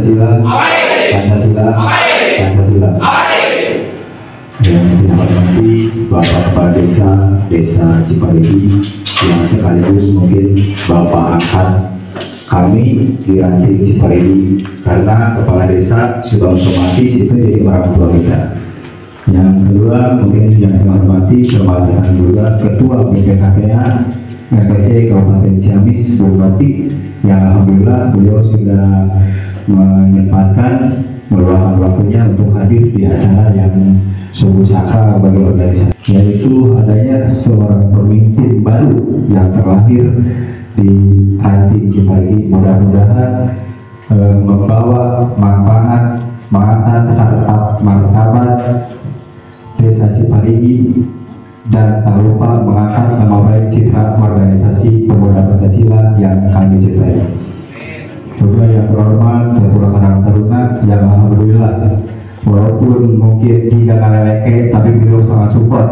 Pancasila, Pancasila, Pancasila. Yang saya hormati Bapak Kepala Desa Ciparigi, yang sekaligus mungkin Bapak angkat kami di ranting Ciparigi, karena Kepala Desa sudah otomatis itu jadi orang tua kita. Yang kedua mungkin yang saya hormati Kepala juga Ketua BPKPA MPC Kabupaten Ciamis Bupati, yang alhamdulillah beliau sudah menyempatkan meluangkan waktunya untuk hadir di acara yang sungguh sakral bagi organisasi, yaitu adanya seorang pemimpin baru yang terlahir di hati kita ini. Mudah-mudahan membawa manfaat, mengangkat harkat martabat Desa Ciparigi, dan tak lupa mengangkat nama baik citra organisasi Pemuda Pancasila yang kami cintai. Juga yang terhormat Ketua Karang Taruna yang alhamdulillah walaupun mungkin tidak ngaleke, tapi beliau sangat support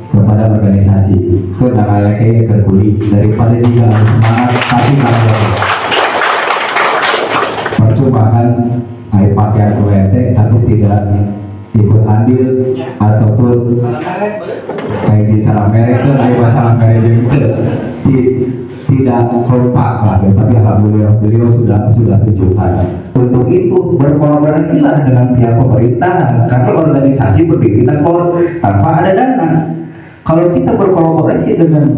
kepada organisasi. Itu ngaleke terpulih daripada tidak semangat tapi kalau percobaan air pakaian kuete tapi tidak ikut andil ataupun kayak di salah merek itu air masalah merek itu tidak kompak lah, tapi alhamdulillah beliau sudah tunjukkan. Untuk itu berkolaborasilah dengan pihak pemerintah, karena organisasi berdiri tanpa ada dana. Kalau kita berkolaborasi dengan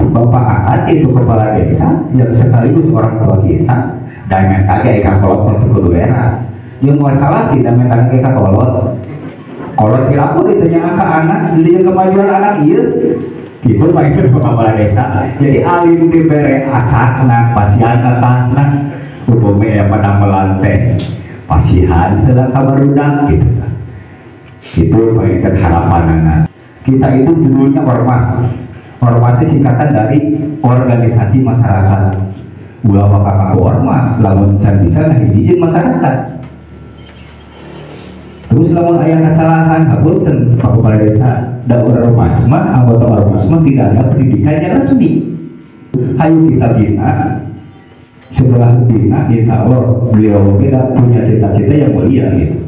Bapak Aat, yaitu Kepala Desa yang sekaligus orang tua kita, dan kagak ikan kolot untuk kedua yang masalah tidak mental kita kolot kira pun ditanya ke anak, jadi kemajuan anak iya itu main Kepala Desa. Jadi alim diberi asakna pasihan katana umumnya yang pada melantai pasihan sedang kabar udah gitu. Itu mainkan harapan anak kita. Itu judulnya ormas. Ormas itu singkatan dari organisasi masyarakat. Ulah kakak ormas lamun can bisa nah hiji masyarakat. Terus lamun aya kesalahan hapunten Pak Kepala Desa dan ormas mah anggota ormas mah tidak ada pendidikannya resmi. Hayu kita bina, setelah bina insya Allah beliau tidak punya cita-cita yang mulia gitu.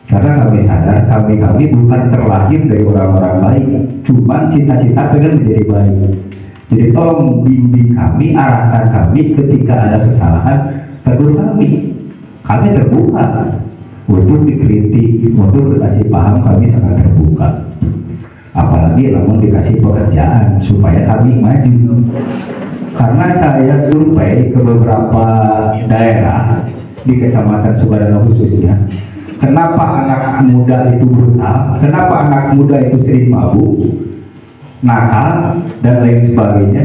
Karena kami sadar kami bukan terlahir dari orang-orang baik, cuma cita-cita pengen menjadi baik. Jadi tolong bimbing kami, arahkan kami ketika ada kesalahan, tegur kami terbuka untuk dikritik, untuk dikasih paham. Kami sangat terbuka, apalagi namun dikasih pekerjaan supaya kami maju. Karena saya survei ke beberapa daerah di Kecamatan Sukadana khususnya, kenapa anak muda itu brutal, kenapa anak muda itu sering mabuk, nakal, dan lain sebagainya.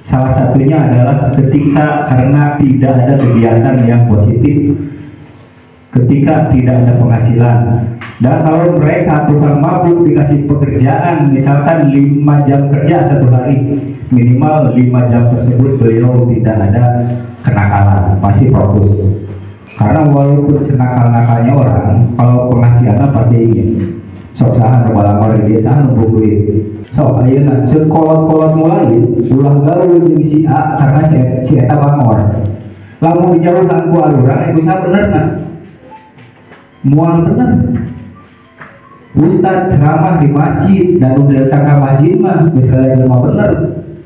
Salah satunya adalah ketika karena tidak ada kegiatan yang positif, ketika tidak ada penghasilan. Dan kalau mereka tukang mabuk dikasih pekerjaan misalkan 5 jam kerja satu hari, minimal 5 jam tersebut beliau tidak ada kenakalan, masih fokus. Karena walaupun senakal-nakalnya orang, kalau penghasilan pasti ingin sok sahan balamor di desa numpuk duit. Sok ayeuna sekolot-kolot mulai ulah gaul jeung si A karena si eta bangor. Lamun dijauhkan ku aluran itu sa bener nah. Mual bener. Ustaz ceramah di masjid dan udah datang ke masjid mah misalnya jelema bener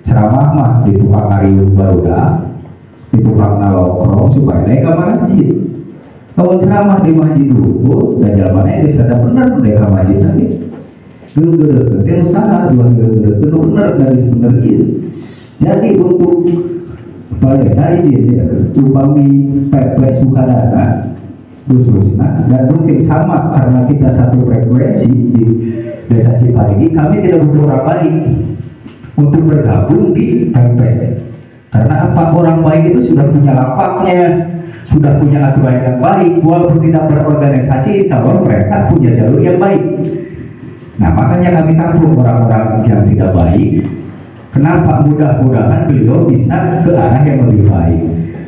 ceramah mah di tukang ngariung barudak, di tukang nalokrong supaya naik ke masjid. Kalau ceramah di masjid dulu dan jalannya itu sudah bener naik ke masjid lagi. Gede-gede itu salah, dua gede-gede itu bener dari sebenarnya. Jadi untuk pada saya ini upami PP Sukadana khususnya, dan mungkin sama karena kita satu frekuensi di Desa Ciparigi, kami tidak butuh orang baik untuk bergabung di PP. Karena apa? Orang baik itu sudah punya lapaknya, sudah punya aturan yang baik. Walaupun tidak berorganisasi, insya Allah mereka punya jalur yang baik. Nah makanya kami tampung orang-orang yang tidak baik. Kenapa? Mudah-mudahan beliau bisa ke arah yang lebih baik.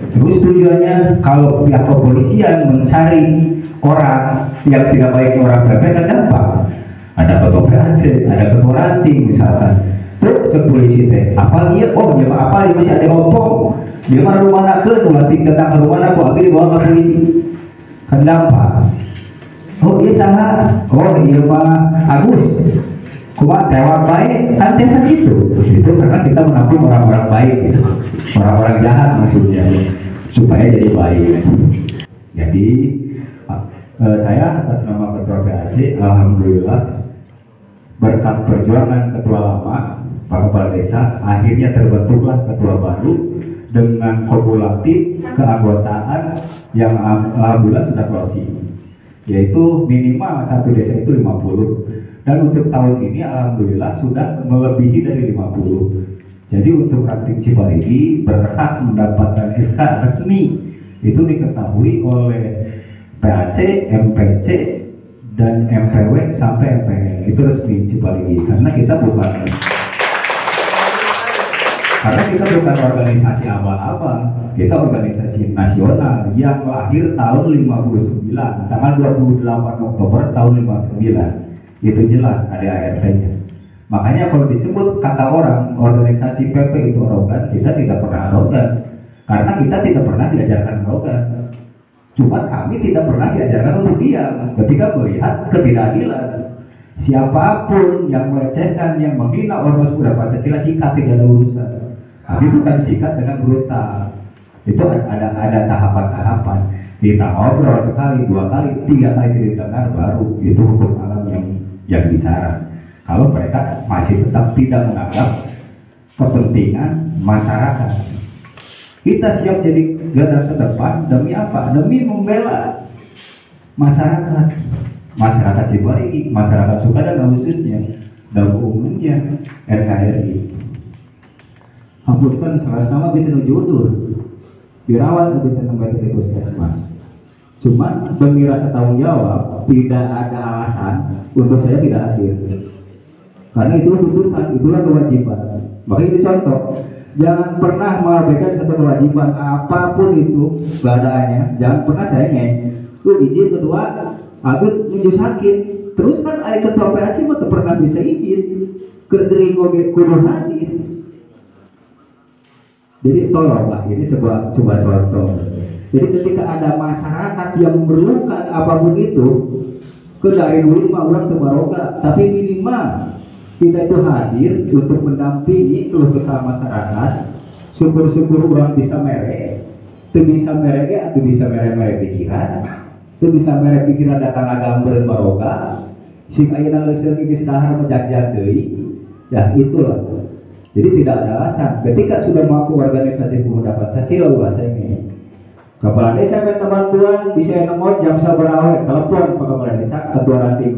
Terus tujuannya kalau pihak kepolisian mencari orang yang tidak baik orang PP kan gampang. Ada ketua PAC, ada ketua ranting misalkan. Terus ke polisi teh, apa iya? Oh ya apa? Masih ada ngomong. Dia mah rumah ke tuh latih datang ke rumah aku abis dibawa ke polisi. Kenapa? Oh iya saha. Oh iya mah Agus. Kumat tewak baik, kan biasa gitu. Itu karena kita menampung orang-orang baik, gitu. Orang-orang jahat maksudnya, supaya jadi baik. Jadi saya atas nama Ketua PAC, alhamdulillah berkat perjuangan ketua lama, Pak Kepala Desa, akhirnya terbentuklah ketua baru dengan kumulatif keanggotaan yang alhamdulillah sudah closing, yaitu minimal satu desa itu 50. Dan untuk tahun ini alhamdulillah sudah melebihi dari 50. Jadi untuk ranting Cibarigi berhak mendapatkan SK resmi itu diketahui oleh PAC, MPC, dan MPW sampai MPL itu resmi Cibarigi karena kita bukan organisasi abal-abal, kita organisasi nasional yang lahir tahun 59, tanggal 28 Oktober tahun 59. Itu jelas ada ART-nya. Makanya kalau disebut kata orang organisasi PP itu arogan, kita tidak pernah arogan karena kita tidak pernah diajarkan arogan. Cuma kami tidak pernah diajarkan untuk diam ketika melihat ketidakadilan. Siapapun yang melecehkan, yang menghina ormas Buddha Pancasila, sikat, tidak ada urusan. Kami bukan sikat dengan brutal. Itu ada tahapan-tahapan. Kita ngobrol sekali, 2 kali, 3 kali didengar baru itu hukum alam yang bicara. Kalau mereka masih tetap tidak menganggap kepentingan masyarakat, kita siap jadi garda terdepan demi apa? Demi membela masyarakat Cibarigi, masyarakat Sukadana khususnya, dan umumnya NKRI. Hampurkan salah nama bisa nujudur, dirawat bisa kembali ke puskesmas. Cuma demi rasa tanggung jawab, tidak ada alasan untuk saya tidak hadir. Karena itu tuntutan, itulah kewajiban. Makanya itu contoh. Jangan pernah mengabaikan satu kewajiban apapun itu keadaannya. Jangan pernah saya lu izin kedua, aku menuju sakit. Terus kan ayah ketua PAC mah pernah bisa izin. Kerdering kudu hadir. Jadi tolonglah, ini coba contoh. Jadi ketika ada masyarakat yang memerlukan apapun itu, ke dari dulu mah orang tebaroga, tapi minimal kita itu hadir untuk mendampingi keluh kesah masyarakat. Syukur-syukur orang bisa merek, itu bisa merek ya, itu bisa merek pikiran, itu bisa merek pikiran datang gambar baroga, sing ayeuna leuseur geus dahar menjajah deui, ya itulah. Jadi tidak ada alasan. Ketika sudah mampu organisasi pemuda Pancasila bahasanya. Kepala Desa minta bantuan bisa nomor jam sabaraha telepon Pak Kepala Desa ketua ranting.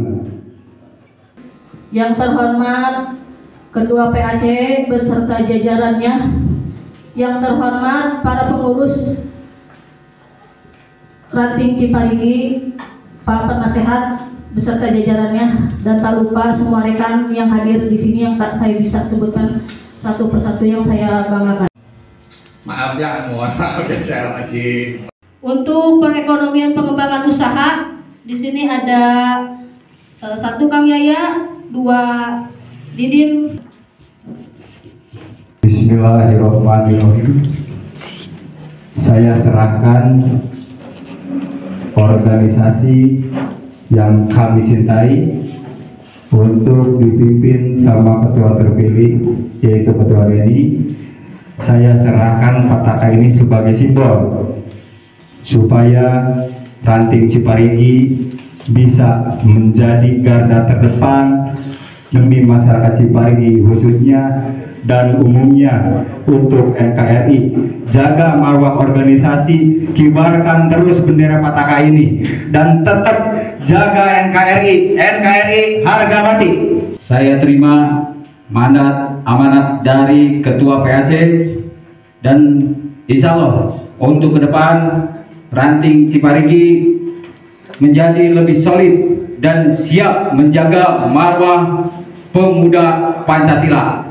Yang terhormat Ketua PAC beserta jajarannya, yang terhormat para pengurus ranting Ciparigi, para penasehat beserta jajarannya, dan tak lupa semua rekan yang hadir di sini yang tak saya bisa sebutkan satu persatu yang saya banggakan. Maaf ya, mohon maaf ya saya masih. Untuk perekonomian pengembangan usaha, di sini ada 1 Kang Yaya, 2 Didin. Bismillahirrahmanirrahim. Saya serahkan organisasi yang kami cintai untuk dipimpin sama ketua terpilih, yaitu Ketua Denny. Saya serahkan Pataka ini sebagai simbol supaya ranting Ciparigi bisa menjadi garda terdepan demi masyarakat Ciparigi khususnya dan umumnya. Untuk NKRI, jaga marwah organisasi, kibarkan terus bendera Pataka ini, dan tetap jaga NKRI harga mati. Saya terima mandat amanat dari Ketua PAC, dan insya Allah untuk ke depan ranting Ciparigi menjadi lebih solid dan siap menjaga marwah pemuda Pancasila.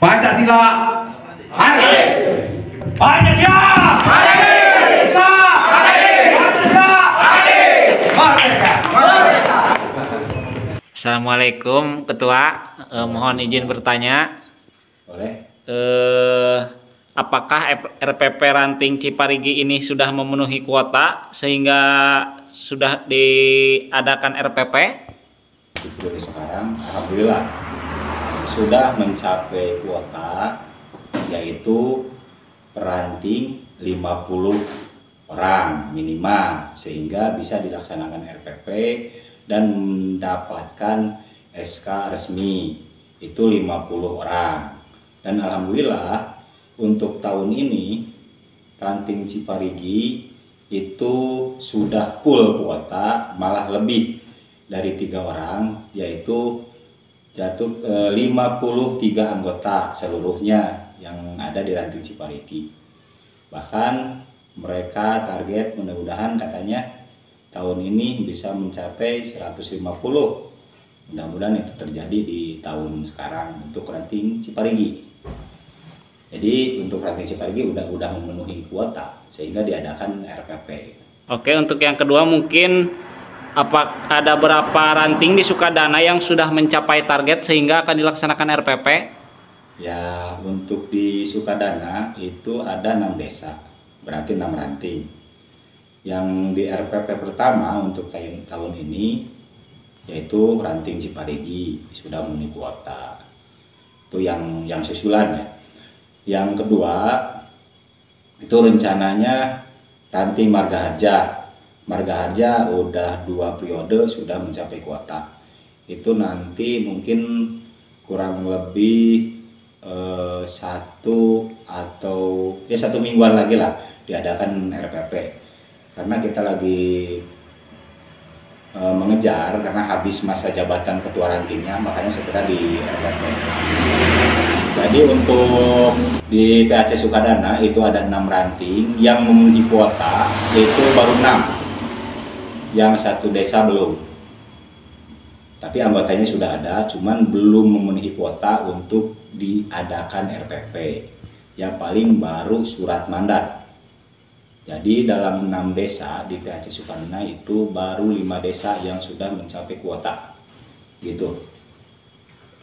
Pancasila, hari Pancasila, hari Pancasila, hari merdeka. Assalamualaikum Ketua, mohon izin bertanya. Boleh. apakah RPP Ranting Ciparigi ini sudah memenuhi kuota sehingga sudah diadakan RPP? Dari sekarang alhamdulillah sudah mencapai kuota, yaitu peranting 50 orang minimal, sehingga bisa dilaksanakan RPP dan mendapatkan SK resmi itu 50 orang. Dan alhamdulillah untuk tahun ini Ranting Ciparigi itu sudah full kuota, malah lebih dari 3 orang, yaitu 53 anggota seluruhnya yang ada di Ranting Ciparigi. Bahkan mereka target mudah-mudahan katanya tahun ini bisa mencapai 150. Mudah-mudahan itu terjadi di tahun sekarang untuk Ranting Ciparigi. Jadi untuk Ranting Ciparigi udah memenuhi kuota sehingga diadakan RPP. Oke, untuk yang kedua mungkin ada berapa ranting di Sukadana yang sudah mencapai target sehingga akan dilaksanakan RPP? Ya, untuk di Sukadana itu ada 6 desa, berarti 6 ranting. Yang di RPP pertama untuk tahun ini yaitu Ranting Ciparigi sudah memenuhi kuota. Itu yang susulan ya. Yang kedua itu rencananya Ranting Margaharja. Margaharja udah 2 periode sudah mencapai kuota. Itu nanti mungkin kurang lebih 1 atau 1 mingguan lagi lah diadakan RPP. Karena kita lagi mengejar karena habis masa jabatan ketua rantingnya, makanya segera di RPP. Jadi untuk di PAC Sukadana itu ada 6 ranting yang memenuhi kuota, itu baru 6. Yang 1 desa belum. Tapi anggotanya sudah ada, cuman belum memenuhi kuota untuk diadakan RPP. Yang paling baru surat mandat. Jadi dalam 6 desa di PAC Sukadana itu baru 5 desa yang sudah mencapai kuota. Gitu.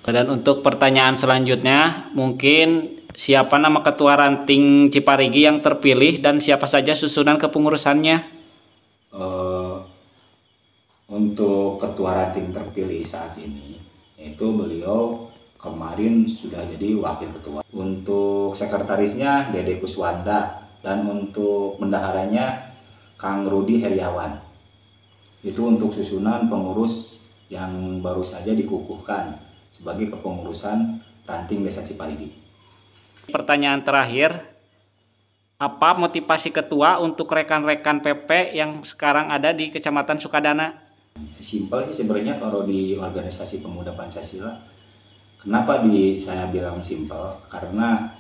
Dan untuk pertanyaan selanjutnya, mungkin siapa nama ketua Ranting Ciparigi yang terpilih dan siapa saja susunan kepengurusannya? Untuk ketua ranting terpilih saat ini, itu beliau kemarin sudah jadi wakil ketua. Untuk sekretarisnya Dede Kuswanda dan untuk bendaharanya Kang Rudi Heriawan. Itu untuk susunan pengurus yang baru saja dikukuhkan sebagai kepengurusan Ranting Desa Ciparigi. Pertanyaan terakhir, apa motivasi ketua untuk rekan-rekan PP yang sekarang ada di Kecamatan Sukadana? Simpel sih sebenarnya kalau di organisasi pemuda Pancasila. Kenapa saya bilang simpel? Karena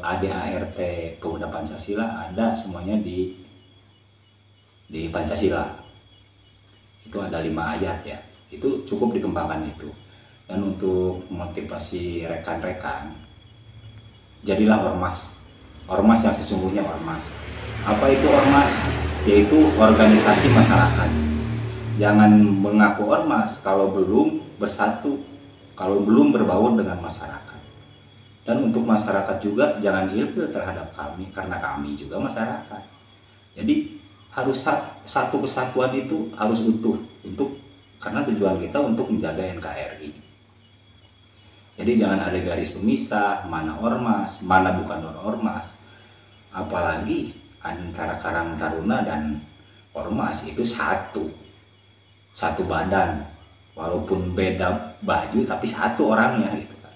ADART pemuda Pancasila ada semuanya di Pancasila. Itu ada 5 ayat ya. Itu cukup dikembangkan itu. Dan untuk motivasi rekan-rekan, jadilah ormas. Ormas yang sesungguhnya ormas. Apa itu ormas? Yaitu organisasi masyarakat. Jangan mengaku ormas kalau belum bersatu, kalau belum berbaur dengan masyarakat. Dan untuk masyarakat juga jangan ilfil terhadap kami, karena kami juga masyarakat. Jadi harus satu kesatuan itu harus utuh karena tujuan kita untuk menjaga NKRI. Jadi jangan ada garis pemisah, mana ormas, mana bukan ormas. Apalagi antara Karang Taruna dan ormas itu satu badan. Walaupun beda baju tapi satu orangnya gitu kan.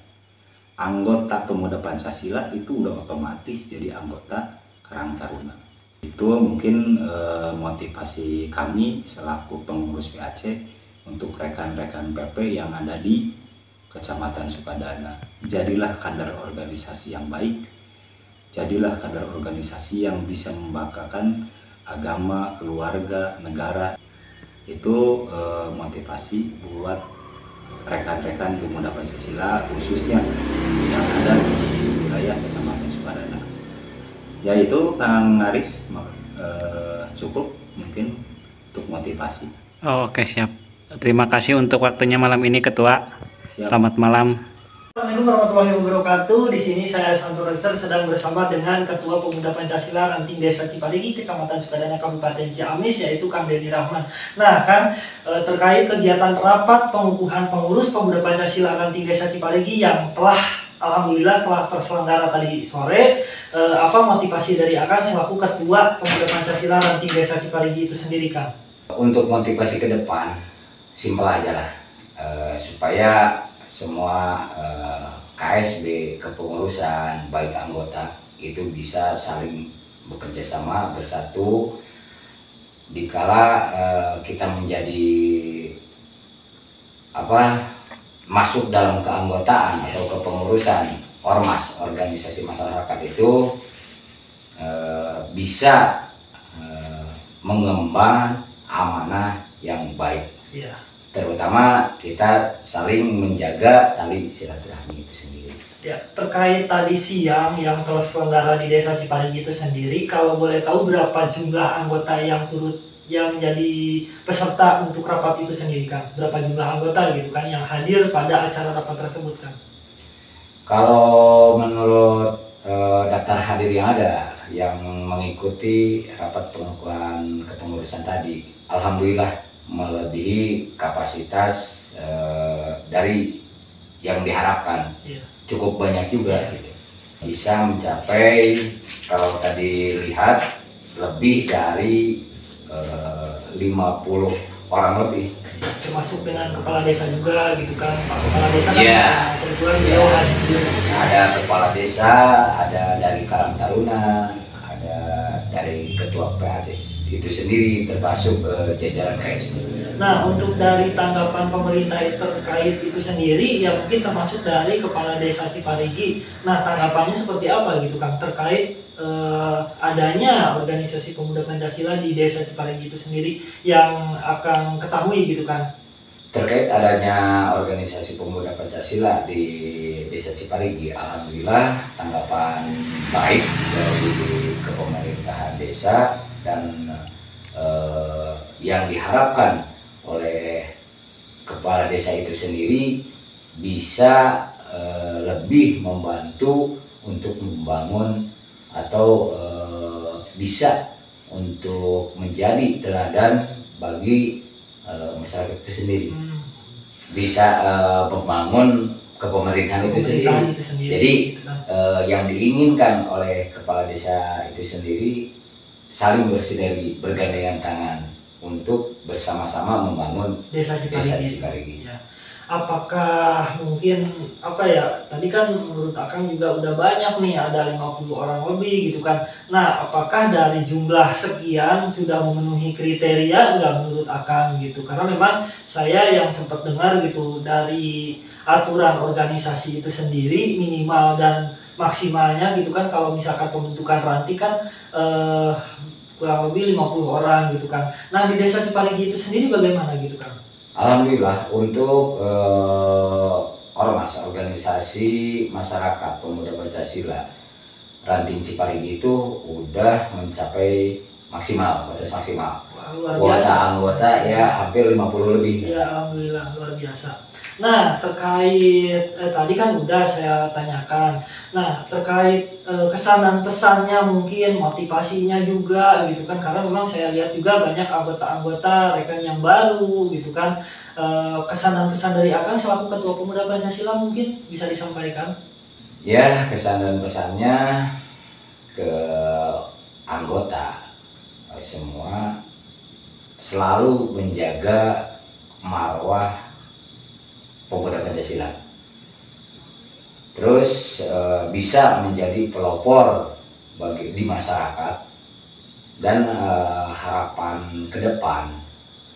Anggota pemuda Pancasila itu udah otomatis jadi anggota Karang Taruna. Itu mungkin motivasi kami selaku pengurus PAC untuk rekan-rekan PP yang ada di Kecamatan Sukadana. Jadilah kader organisasi yang baik, jadilah kader organisasi yang bisa membanggakan agama, keluarga, negara. Itu motivasi buat rekan-rekan pemuda Pancasila khususnya yang ada di wilayah Kecamatan Sukadana. Yaitu Kang Aris cukup mungkin untuk motivasi. Oke, siap. Terima kasih untuk waktunya malam ini Ketua. Siap. Selamat malam. Assalamualaikum warahmatullahi wabarakatuh. Di sini saya Santo Rexer sedang bersama dengan Ketua Pemuda Pancasila Ranting Desa Ciparigi, Kecamatan Sukadana, Kabupaten Ciamis, yaitu Kang Denny Rahman. Nah, Kang, terkait kegiatan rapat pengukuhan pengurus Pemuda Pancasila Ranting Desa Ciparigi yang alhamdulillah telah terselenggara tadi sore, apa motivasi dari Akang selaku Ketua Pemuda Pancasila Ranting Desa Ciparigi itu sendiri, Kang? Untuk motivasi ke depan, simpel aja lah, supaya semua KSB, kepengurusan, baik anggota itu bisa saling bekerja sama, bersatu dikala kita menjadi masuk dalam keanggotaan atau kepengurusan ormas, organisasi masyarakat itu bisa mengemban amanah yang baik. Iya. Terutama kita saling menjaga tali silaturahmi itu sendiri. Ya, terkait tadi siang yang terselenggara di Desa Ciparigi itu sendiri, kalau boleh tahu berapa jumlah anggota yang menjadi peserta untuk rapat itu sendiri, Kang? Berapa jumlah anggota gitu kan yang hadir pada acara rapat tersebut, Kang? Kalau menurut daftar hadir yang ada yang mengikuti rapat pengukuhan kepengurusan tadi, alhamdulillah melebihi kapasitas dari yang diharapkan. Iya. Cukup banyak juga gitu. Bisa mencapai, kalau tadi lihat, lebih dari 50 orang lebih. Termasuk dengan kepala desa juga gitu kan, Pak Kepala Desa kan? Iya. Kebetulan beliau hadir. Ada kepala desa, ada dari Karang Taruna, ada dari ketua PAC itu sendiri, termasuk jajaran KSB. Nah, untuk dari tanggapan pemerintah terkait itu sendiri, ya mungkin termasuk dari Kepala Desa Ciparigi. Nah, tanggapannya seperti apa gitu, Kang, terkait adanya organisasi pemuda Pancasila di Desa Ciparigi itu sendiri yang akan ketahui gitu, Kang? Terkait adanya organisasi pemuda Pancasila di Desa Ciparigi, alhamdulillah tanggapan baik dari kepemerintahan desa, dan yang diharapkan oleh kepala desa itu sendiri bisa lebih membantu untuk membangun atau bisa untuk menjadi teladan bagi masyarakat itu sendiri, bisa membangun kepemerintahan itu sendiri. Jadi yang diinginkan oleh kepala desa itu sendiri saling bersinergi, bergandengan tangan untuk bersama-sama membangun Desa Ciparigi. Ya. Apakah mungkin tadi kan menurut Akang juga udah banyak nih, ada 50 orang lebih gitu kan. Nah, apakah dari jumlah sekian sudah memenuhi kriteria nggak menurut Akang gitu? Karena memang saya yang sempat dengar gitu, dari aturan organisasi itu sendiri minimal dan maksimalnya gitu kan, kalau misalkan pembentukan ranting kan kurang lebih 50 orang gitu kan. Nah, di Desa Ciparigi itu sendiri bagaimana gitu kan? Alhamdulillah untuk ormas, organisasi masyarakat pemuda Pancasila Ranting Ciparigi itu udah mencapai maksimal, batas maksimal. Luar Kuota biasa. anggota ya hampir 50 lebih. Ya, alhamdulillah, luar biasa. Nah, terkait tadi kan udah saya tanyakan. Nah, terkait kesan dan pesannya, mungkin motivasinya juga gitu kan, karena memang saya lihat juga banyak anggota-anggota rekan yang baru gitu kan. Kesan dan pesan dari Akang selaku Ketua Pemuda Pancasila mungkin bisa disampaikan. Ya, kesan dan pesannya ke anggota semua selalu menjaga marwah pemuda Pancasila, terus bisa menjadi pelopor di masyarakat, dan harapan ke depan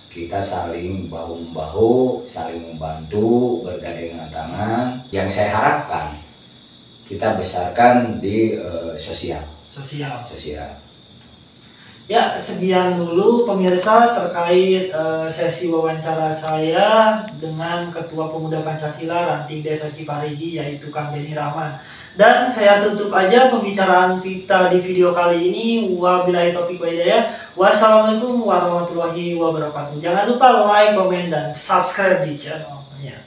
kita saling bahu-membahu, saling membantu, bergandengan tangan. Yang saya harapkan kita besarkan di sosial. Ya, sekian dulu pemirsa terkait sesi wawancara saya dengan Ketua Pemuda Pancasila Ranting Desa Ciparigi, yaitu Kang Denny Rahman. Dan saya tutup aja pembicaraan kita di video kali ini. Wabillahi taufiq wal hidayah. Wassalamualaikum warahmatullahi wabarakatuh. Jangan lupa like, komen, dan subscribe di channelnya.